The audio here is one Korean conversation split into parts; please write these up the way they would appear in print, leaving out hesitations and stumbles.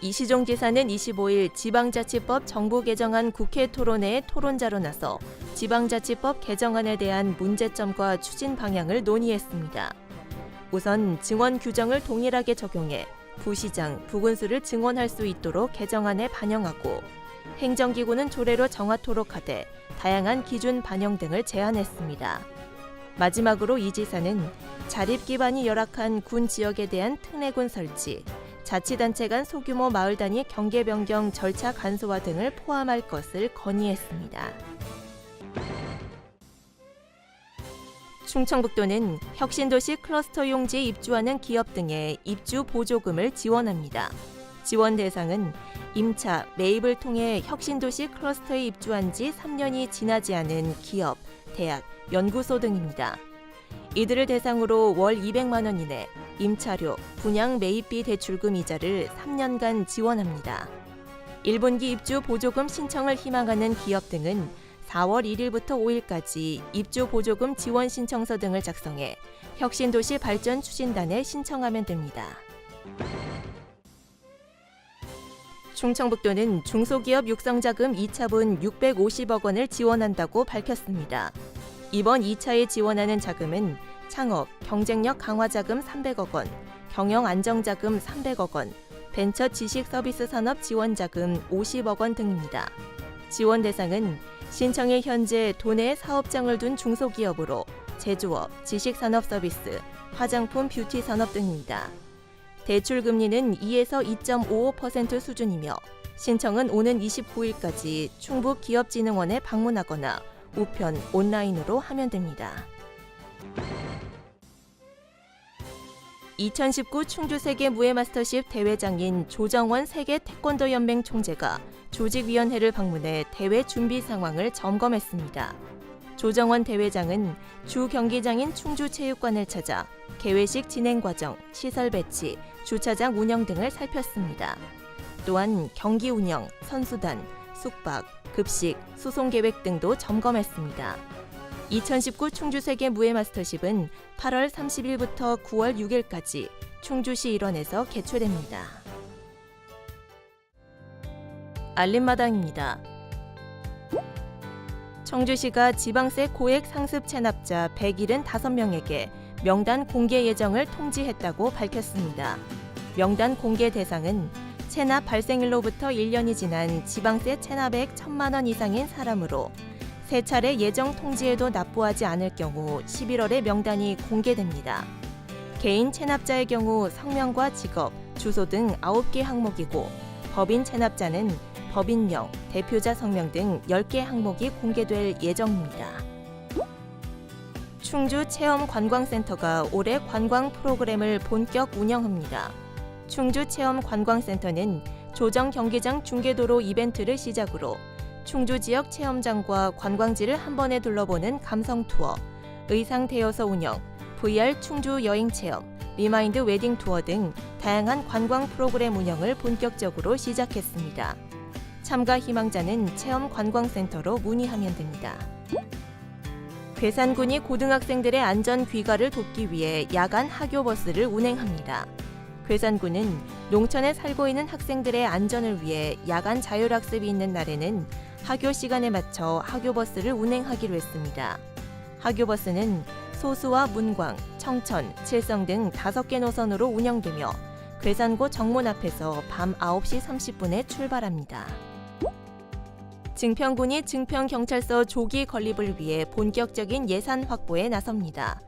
이시종 지사는 25일 지방자치법 정부 개정안 국회 토론회에 토론자로 나서 지방자치법 개정안에 대한 문제점과 추진 방향을 논의했습니다. 우선 증원 규정을 동일하게 적용해 부시장, 부군수를 증원할 수 있도록 개정안에 반영하고 행정기구는 조례로 정하도록 하되 다양한 기준 반영 등을 제안했습니다. 마지막으로 이 지사는 자립 기반이 열악한 군 지역에 대한 특례군 설치, 자치단체 간 소규모 마을 단위 경계 변경 절차 간소화 등을 포함할 것을 건의했습니다. 충청북도는 혁신도시 클러스터 용지에 입주하는 기업 등의 입주 보조금을 지원합니다. 지원 대상은 임차, 매입을 통해 혁신도시 클러스터에 입주한 지 3년이 지나지 않은 기업, 대학, 연구소 등입니다. 이들을 대상으로 월 200만 원 이내 임차료, 분양 매입비 대출금 이자를 3년간 지원합니다. 1분기 입주 보조금 신청을 희망하는 기업 등은 4월 1일부터 5일까지 입주 보조금 지원 신청서 등을 작성해 혁신도시 발전 추진단에 신청하면 됩니다. 충청북도는 중소기업 육성자금 2차분 650억 원을 지원한다고 밝혔습니다. 이번 2차에 지원하는 자금은 창업, 경쟁력 강화 자금 300억 원, 경영 안정자금 300억 원, 벤처 지식 서비스 산업 지원 자금 50억 원 등입니다. 지원 대상은 신청에 현재 도내에 사업장을 둔 중소기업으로 제조업, 지식산업 서비스, 화장품 뷰티 산업 등입니다. 대출 금리는 2에서 2.55% 수준이며 신청은 오는 29일까지 충북기업진흥원에 방문하거나 우편, 온라인으로 하면 됩니다. 2019 충주 세계 무예마스터십 대회장인 조정원 세계 태권도 연맹 총재가 조직위원회를 방문해 대회 준비 상황을 점검했습니다. 조정원 대회장은 주 경기장인 충주체육관을 찾아 개회식 진행 과정, 시설 배치, 주차장 운영 등을 살폈습니다. 또한 경기 운영, 선수단, 숙박, 급식, 수송 계획 등도 점검했습니다. 2019 충주 세계 무예마스터십은 8월 30일부터 9월 6일까지 충주시 일원에서 개최됩니다. 알림마당입니다. 청주시가 지방세 고액 상습 체납자 175명에게 명단 공개 예정을 통지했다고 밝혔습니다. 명단 공개 대상은 체납 발생일로부터 1년이 지난 지방세 체납액 1,000만 원 이상인 사람으로 세 차례 예정 통지에도 납부하지 않을 경우 11월에 명단이 공개됩니다. 개인 체납자의 경우 성명과 직업, 주소 등 9개 항목이고 법인 체납자는 법인명, 대표자 성명 등 10개 항목이 공개될 예정입니다. 충주 체험관광센터가 올해 관광 프로그램을 본격 운영합니다. 충주 체험관광센터는 조정 경기장 중계도로 이벤트를 시작으로 충주 지역 체험장과 관광지를 한 번에 둘러보는 감성 투어, 의상 대여서 운영, VR 충주 여행 체험, 리마인드 웨딩 투어 등 다양한 관광 프로그램 운영을 본격적으로 시작했습니다. 참가 희망자는 체험관광센터로 문의하면 됩니다. 괴산군이 고등학생들의 안전 귀가를 돕기 위해 야간 하교버스를 운행합니다. 괴산군은 농촌에 살고 있는 학생들의 안전을 위해 야간 자율학습이 있는 날에는 하교 시간에 맞춰 하교버스를 운행하기로 했습니다. 하교버스는 소수와 문광, 청천, 칠성 등 5개 노선으로 운영되며 괴산고 정문 앞에서 밤 9시 30분에 출발합니다. 증평군이 증평경찰서 조기 건립을 위해 본격적인 예산 확보에 나섭니다.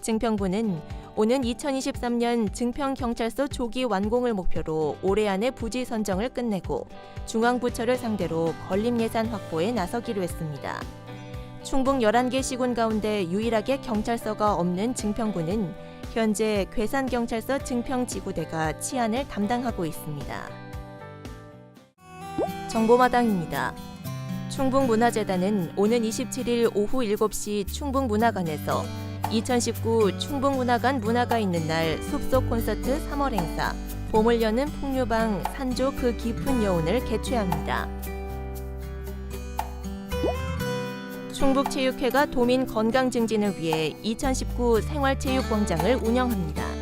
증평군은 오는 2023년 증평경찰서 조기 완공을 목표로 올해 안에 부지 선정을 끝내고 중앙부처를 상대로 건립 예산 확보에 나서기로 했습니다. 충북 11개 시군 가운데 유일하게 경찰서가 없는 증평군은 현재 괴산경찰서 증평지구대가 치안을 담당하고 있습니다. 정보마당입니다. 충북문화재단은 오는 27일 오후 7시 충북문화관에서 2019 충북문화관 문화가 있는 날 숲속 콘서트 3월 행사 봄을 여는 풍류방 산조 그 깊은 여운을 개최합니다. 충북체육회가 도민 건강 증진을 위해 2019 생활체육광장을 운영합니다.